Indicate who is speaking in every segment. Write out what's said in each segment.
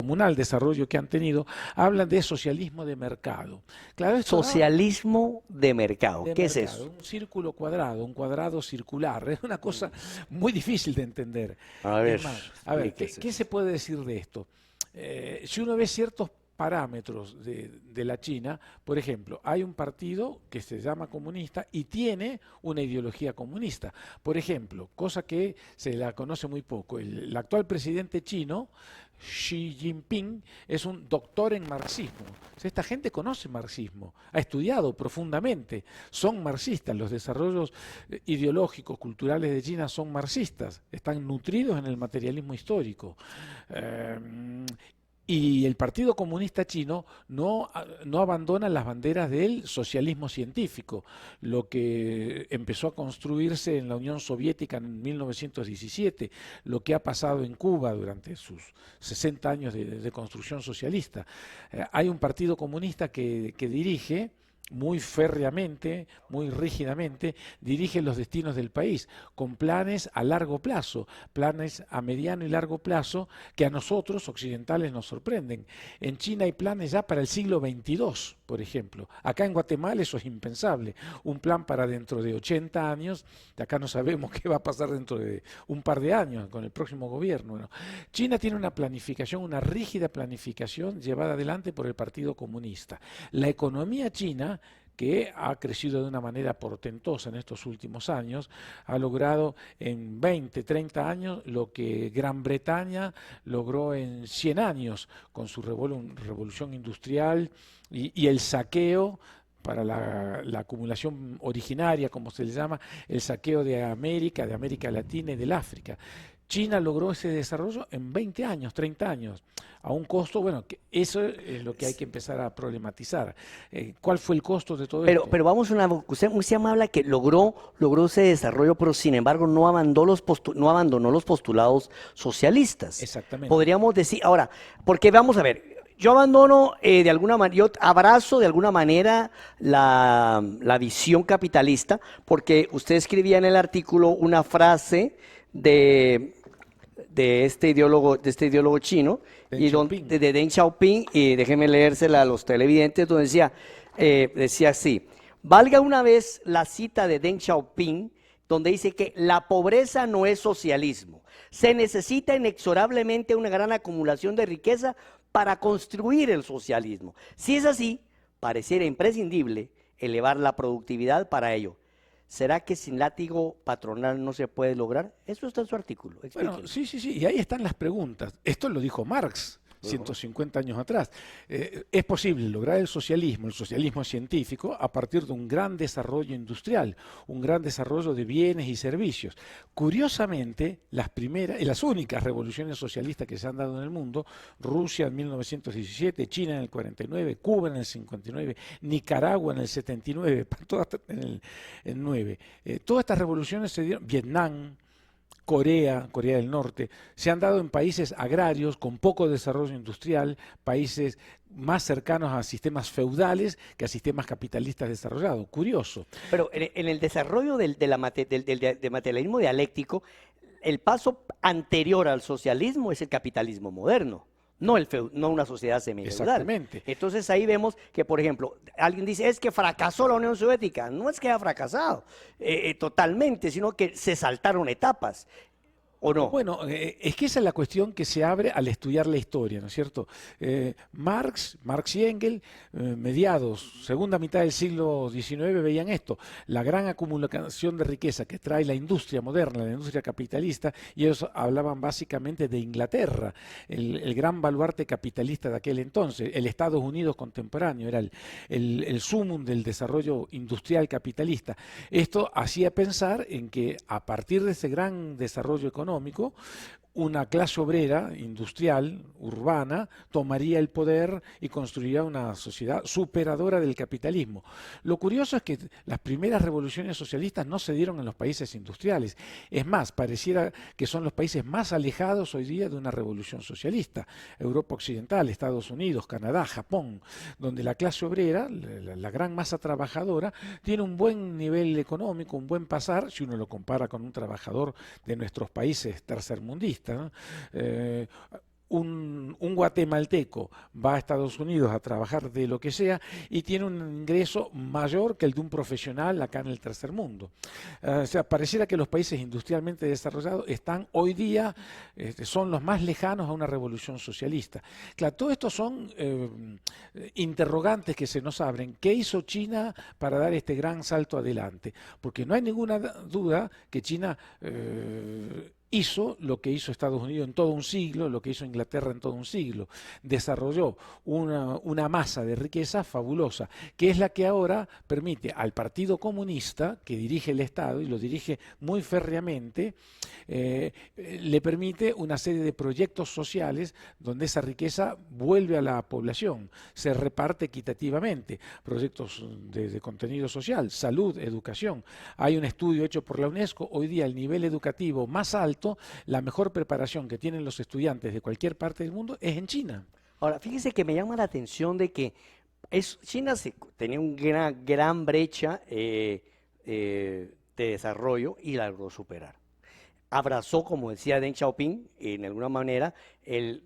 Speaker 1: comunal desarrollo que han tenido, hablan de socialismo de mercado. Claro, esto da
Speaker 2: Socialismo de mercado.
Speaker 1: de
Speaker 2: ¿Qué es
Speaker 1: mercado,
Speaker 2: eso?
Speaker 1: un círculo cuadrado, un cuadrado circular, es una cosa muy difícil de entender.
Speaker 2: A
Speaker 1: Es
Speaker 2: ver,
Speaker 1: más, a ver,
Speaker 2: explíquese.
Speaker 1: qué se puede decir de esto? Si uno ve ciertos parámetros de la China, por ejemplo, hay un partido que se llama comunista y tiene una ideología comunista. Por ejemplo, cosa que se la conoce muy poco, el actual presidente chino, Xi Jinping, es un doctor en marxismo. O sea, esta gente conoce marxismo, ha estudiado profundamente, son marxistas, los desarrollos ideológicos, culturales de China son marxistas, están nutridos en el materialismo histórico. Eh, y el Partido Comunista Chino no abandona las banderas del socialismo científico, lo que empezó a construirse en la Unión Soviética en 1917, lo que ha pasado en Cuba durante sus 60 años de construcción socialista. Hay un Partido Comunista que dirige muy férreamente, muy rígidamente, dirige los destinos del país, con planes a largo plazo, planes a mediano y largo plazo que a nosotros, occidentales, nos sorprenden. En China hay planes ya para el siglo XXII, por ejemplo. Acá en Guatemala eso es impensable. Un plan para dentro de 80 años, de acá no sabemos qué va a pasar dentro de un par de años con el próximo gobierno. Bueno, China tiene una planificación, una rígida planificación llevada adelante por el Partido Comunista. La economía china que ha crecido de una manera portentosa en estos últimos años, ha logrado en 20, 30 años lo que Gran Bretaña logró en 100 años con su revolución industrial y el saqueo para la acumulación originaria, como se le llama, el saqueo de América Latina y del África. China logró ese desarrollo en 20 años, 30 años, a un costo, bueno, que eso es lo que hay que empezar a problematizar. ¿Cuál fue el costo de todo esto?
Speaker 2: Pero vamos a una, usted me habla que logró ese desarrollo, pero sin embargo no abandonó los postulados socialistas.
Speaker 1: Exactamente.
Speaker 2: Podríamos decir, ahora, porque vamos a ver, yo abandono de alguna manera, yo abrazo de alguna manera la visión capitalista, porque usted escribía en el artículo una frase de, de este ideólogo chino,
Speaker 1: Deng Xiaoping.
Speaker 2: de Deng Xiaoping, y déjeme leérsela a los televidentes, donde decía así: valga una vez la cita de Deng Xiaoping, donde dice que la pobreza no es socialismo, se necesita inexorablemente una gran acumulación de riqueza para construir el socialismo. Si es así, pareciera imprescindible elevar la productividad para ello. ¿Será que sin látigo patronal no se puede lograr? Eso está en su artículo,
Speaker 1: Bueno,
Speaker 2: explíquelo.
Speaker 1: sí, sí, sí, y ahí están las preguntas. Esto lo dijo Marx 150 años atrás. Es posible lograr el socialismo científico, a partir de un gran desarrollo industrial, un gran desarrollo de bienes y servicios. Curiosamente, las primeras y las únicas revoluciones socialistas que se han dado en el mundo, Rusia en 1917, China en el 49, Cuba en el 59, Nicaragua en el 79, todas en el 9. Todas estas revoluciones se dieron, Vietnam, Corea del Norte, se han dado en países agrarios con poco desarrollo industrial, países más cercanos a sistemas feudales que a sistemas capitalistas desarrollados. Curioso.
Speaker 2: Pero en el desarrollo del materialismo dialéctico, el paso anterior al socialismo es el capitalismo moderno, no una sociedad semifeudal.
Speaker 1: Exactamente.
Speaker 2: Entonces ahí vemos que, por ejemplo, alguien dice, es que fracasó la Unión Soviética. No es que haya fracasado totalmente, sino que se saltaron etapas, ¿o no?
Speaker 1: Bueno, es que esa es la cuestión que se abre al estudiar la historia, ¿no es cierto? Marx y Engels, mediados, segunda mitad del siglo XIX, veían esto, la gran acumulación de riqueza que trae la industria moderna, la industria capitalista, y ellos hablaban básicamente de Inglaterra, el gran baluarte capitalista de aquel entonces, el Estados Unidos contemporáneo, era el sumum del desarrollo industrial capitalista. Esto hacía pensar en que a partir de ese gran desarrollo económico, una clase obrera, industrial, urbana, tomaría el poder y construiría una sociedad superadora del capitalismo. Lo curioso es que las primeras revoluciones socialistas no se dieron en los países industriales. Es más, pareciera que son los países más alejados hoy día de una revolución socialista. Europa Occidental, Estados Unidos, Canadá, Japón, donde la clase obrera, la gran masa trabajadora, tiene un buen nivel económico, un buen pasar, si uno lo compara con un trabajador de nuestros países tercermundistas, ¿no? un guatemalteco va a Estados Unidos a trabajar de lo que sea y tiene un ingreso mayor que el de un profesional acá en el tercer mundo. O sea, pareciera que los países industrialmente desarrollados están hoy día, son los más lejanos a una revolución socialista. Claro, todo esto son interrogantes que se nos abren. ¿Qué hizo China para dar este gran salto adelante? Porque no hay ninguna duda que China hizo lo que hizo Estados Unidos en todo un siglo, lo que hizo Inglaterra en todo un siglo. Desarrolló una masa de riqueza fabulosa, que es la que ahora permite al Partido Comunista, que dirige el Estado y lo dirige muy férreamente, le permite una serie de proyectos sociales donde esa riqueza vuelve a la población, se reparte equitativamente, proyectos de contenido social, salud, educación. Hay un estudio hecho por la UNESCO, hoy día el nivel educativo más alto, la mejor preparación que tienen los estudiantes de cualquier parte del mundo es en China.
Speaker 2: Ahora, fíjese que me llama la atención de que China tenía una gran brecha de desarrollo y la logró superar. Abrazó, como decía Deng Xiaoping, en alguna manera, que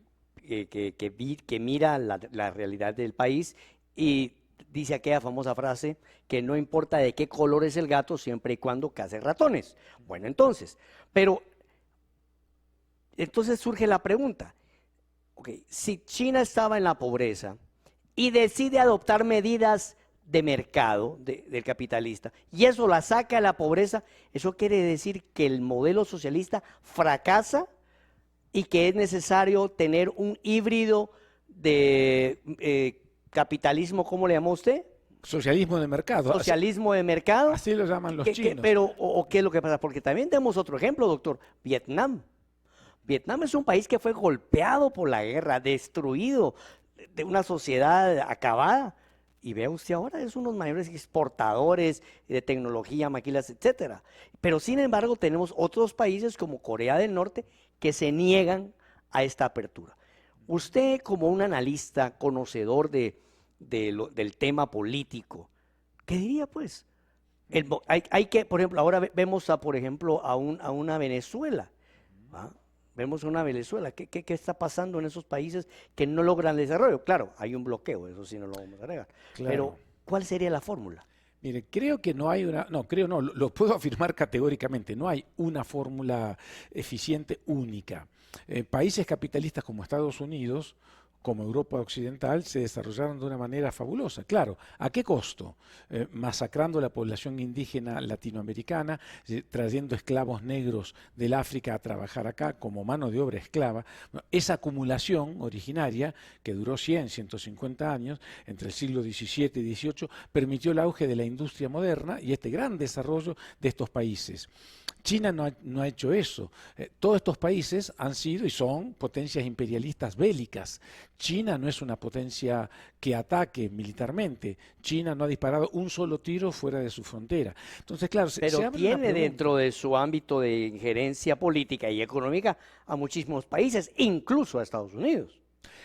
Speaker 2: mira la realidad del país y dice aquella famosa frase que no importa de qué color es el gato siempre y cuando cace ratones. Bueno, entonces surge la pregunta, si China estaba en la pobreza y decide adoptar medidas de mercado del capitalista y eso la saca de la pobreza, eso quiere decir que el modelo socialista fracasa y que es necesario tener un híbrido de capitalismo, ¿cómo le llamó usted?
Speaker 1: Socialismo de mercado.
Speaker 2: Socialismo de mercado.
Speaker 1: Así lo llaman los chinos.
Speaker 2: Pero, ¿qué es lo que pasa? Porque también tenemos otro ejemplo, doctor, Vietnam. Vietnam es un país que fue golpeado por la guerra, destruido, de una sociedad acabada. Y vea usted ahora, es uno de los mayores exportadores de tecnología, maquilas, etcétera. Pero sin embargo, tenemos otros países como Corea del Norte que se niegan a esta apertura. Usted, como un analista, conocedor del tema político, ¿qué diría pues? Hay que, por ejemplo, ahora vemos por ejemplo, a una Venezuela, ¿va? Vemos una Venezuela, ¿qué está pasando en esos países que no logran desarrollo? Claro, hay un bloqueo, eso sí no lo vamos a negar.
Speaker 1: Claro.
Speaker 2: Pero, ¿cuál sería la fórmula?
Speaker 1: Mire, creo que no hay lo puedo afirmar categóricamente, no hay una fórmula eficiente única. Países capitalistas como Estados Unidos, como Europa Occidental, se desarrollaron de una manera fabulosa. Claro, ¿a qué costo? Masacrando la población indígena latinoamericana, trayendo esclavos negros del África a trabajar acá como mano de obra esclava. Bueno, esa acumulación originaria, que duró 150 años, entre el siglo XVII y XVIII, permitió el auge de la industria moderna y este gran desarrollo de estos países. China no ha hecho eso. Todos estos países han sido y son potencias imperialistas bélicas. China no es una potencia que ataque militarmente. China no ha disparado un solo tiro fuera de su frontera. Entonces, claro,
Speaker 2: pero tiene dentro de su ámbito de injerencia política y económica a muchísimos países, incluso a Estados Unidos.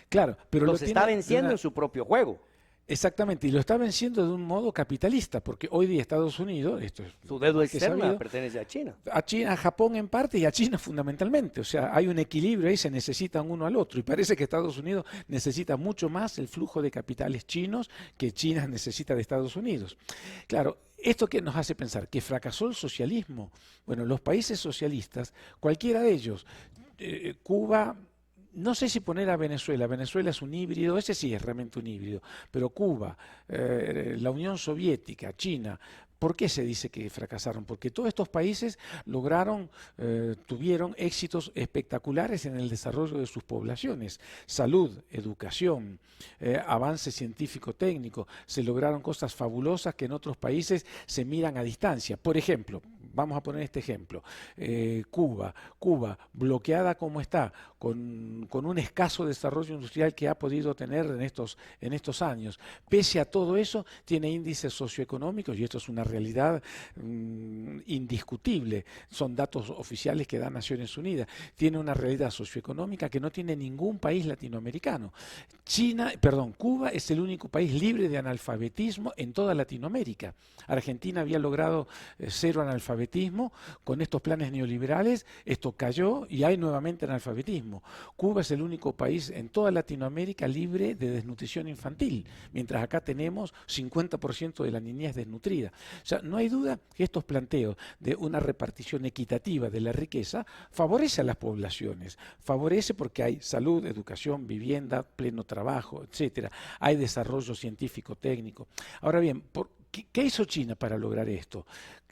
Speaker 1: Claro, pero
Speaker 2: los está venciendo en su propio juego.
Speaker 1: Exactamente, y lo está venciendo de un modo capitalista, porque hoy día Estados Unidos, esto es
Speaker 2: su dedo externo pertenece a China.
Speaker 1: A China, a Japón en parte y a China fundamentalmente. O sea, hay un equilibrio ahí, se necesitan uno al otro. Y parece que Estados Unidos necesita mucho más el flujo de capitales chinos que China necesita de Estados Unidos. Claro, ¿esto qué nos hace pensar? ¿Que fracasó el socialismo? Bueno, los países socialistas, cualquiera de ellos, Cuba... No sé si poner a Venezuela. Venezuela es un híbrido, ese sí es realmente un híbrido, pero Cuba, la Unión Soviética, China, ¿por qué se dice que fracasaron? Porque todos estos países tuvieron éxitos espectaculares en el desarrollo de sus poblaciones. Salud, educación, avance científico-técnico, se lograron cosas fabulosas que en otros países se miran a distancia. Por ejemplo, vamos a poner este ejemplo, Cuba, bloqueada como está, con un escaso desarrollo industrial que ha podido tener en estos años. Pese a todo eso, tiene índices socioeconómicos, y esto es una realidad indiscutible, son datos oficiales que da Naciones Unidas, tiene una realidad socioeconómica que no tiene ningún país latinoamericano. Cuba es el único país libre de analfabetismo en toda Latinoamérica. Argentina había logrado cero analfabetismo analfabetismo, con estos planes neoliberales esto cayó y hay nuevamente analfabetismo. Cuba es el único país en toda Latinoamérica libre de desnutrición infantil, mientras acá tenemos 50% de la niñez desnutrida. O sea, no hay duda que estos planteos de una repartición equitativa de la riqueza favorece a las poblaciones, favorece porque hay salud, educación, vivienda, pleno trabajo, etcétera. Hay desarrollo científico, técnico. Ahora bien, ¿qué hizo China para lograr esto?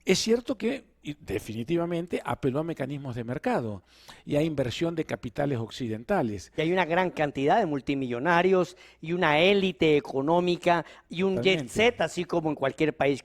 Speaker 1: Es cierto que definitivamente apeló a mecanismos de mercado y a inversión de capitales occidentales.
Speaker 2: Y hay una gran cantidad de multimillonarios y una élite económica y un jet set, así como en cualquier país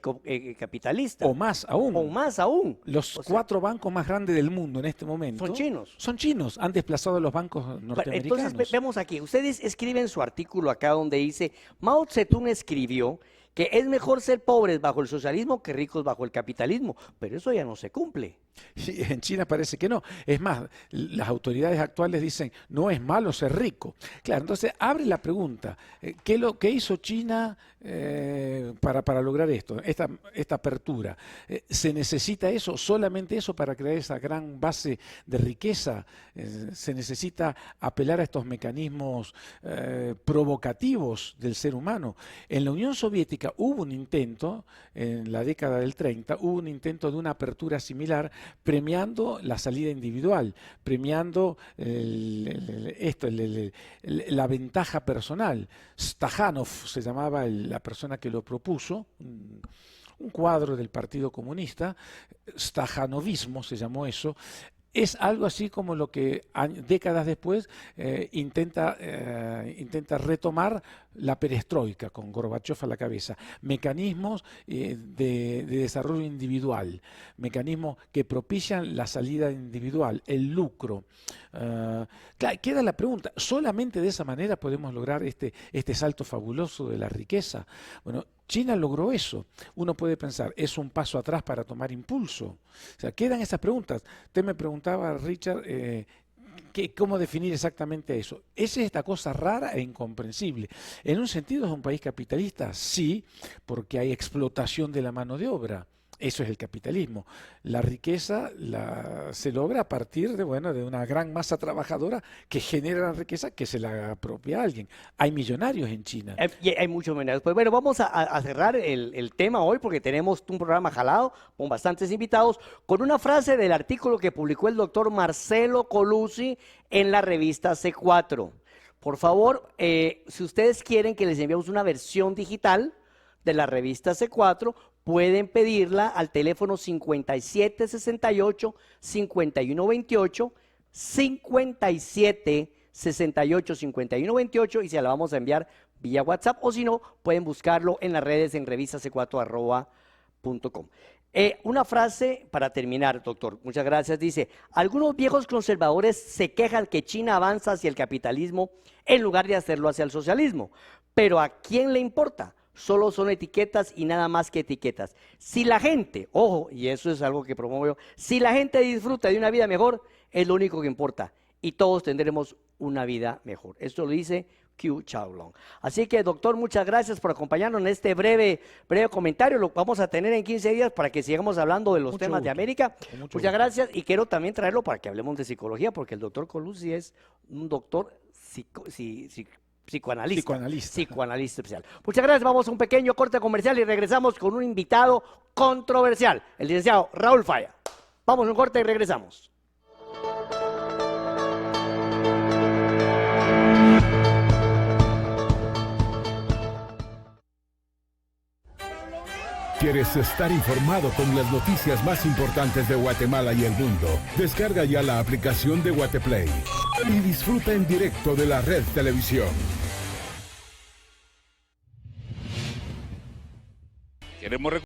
Speaker 2: capitalista.
Speaker 1: O más aún.
Speaker 2: O más aún.
Speaker 1: Los 4 bancos más grandes del mundo en este momento
Speaker 2: son chinos.
Speaker 1: Son chinos, han desplazado a los bancos norteamericanos.
Speaker 2: Entonces vemos aquí, ustedes escriben su artículo acá donde dice, Mao Zedong escribió que es mejor ser pobres bajo el socialismo que ricos bajo el capitalismo, pero eso ya no se cumple.
Speaker 1: Sí, en China parece que no. Es más, las autoridades actuales dicen, no es malo ser rico. Claro, entonces abre la pregunta, ¿qué hizo China para lograr esto, esta apertura? ¿Se necesita eso, solamente eso para crear esa gran base de riqueza? ¿Se necesita apelar a estos mecanismos provocativos del ser humano? En la Unión Soviética hubo un intento, en la década del 30, hubo un intento de una apertura similar, premiando la salida individual, premiando la ventaja personal. Stakhanov se llamaba la persona que lo propuso, un cuadro del Partido Comunista, Stakhanovismo se llamó eso. Es algo así como lo que décadas después intenta retomar la perestroika con Gorbachev a la cabeza. Mecanismos de desarrollo individual, mecanismos que propician la salida individual, el lucro. Claro, queda la pregunta, ¿solamente de esa manera podemos lograr este salto fabuloso de la riqueza? Bueno, China logró eso. Uno puede pensar, ¿es un paso atrás para tomar impulso? O sea, quedan esas preguntas. Usted me preguntaba, Richard, ¿cómo definir exactamente eso? Es esta cosa rara e incomprensible. En un sentido es un país capitalista, sí, porque hay explotación de la mano de obra. Eso es el capitalismo. La riqueza se logra a partir de una gran masa trabajadora que genera la riqueza que se la apropia a alguien. Hay millonarios en China.
Speaker 2: Hay muchos millonarios. Pues bueno, vamos a cerrar el tema hoy porque tenemos un programa jalado con bastantes invitados, con una frase del artículo que publicó el doctor Marcelo Colucci en la revista C4. Por favor, si ustedes quieren que les enviemos una versión digital de la revista C4, pueden pedirla al teléfono 5768-5128, 5768-5128 y se la vamos a enviar vía WhatsApp, o si no, pueden buscarlo en las redes en revistac4@.com. Una frase para terminar, doctor, muchas gracias, dice, algunos viejos conservadores se quejan que China avanza hacia el capitalismo en lugar de hacerlo hacia el socialismo, pero ¿a quién le importa? Solo son etiquetas y nada más que etiquetas. Si la gente, ojo, y eso es algo que promuevo yo, si la gente disfruta de una vida mejor, es lo único que importa. Y todos tendremos una vida mejor. Esto lo dice Q Chaolong. Así que, doctor, muchas gracias por acompañarnos en este breve comentario. Lo vamos a tener en 15 días para que sigamos hablando de los temas de América. Muchas gracias. Y quiero también traerlo para que hablemos de psicología, porque el doctor Colucci es un doctor psicoanalista especial. Muchas gracias, vamos a un pequeño corte comercial y regresamos con un invitado controversial, el licenciado Raúl Falla. Vamos a un corte y regresamos.
Speaker 3: ¿Quieres estar informado con las noticias más importantes de Guatemala y el mundo? Descarga ya la aplicación de Guateplay y disfruta en directo de la Red Televisión.
Speaker 4: Queremos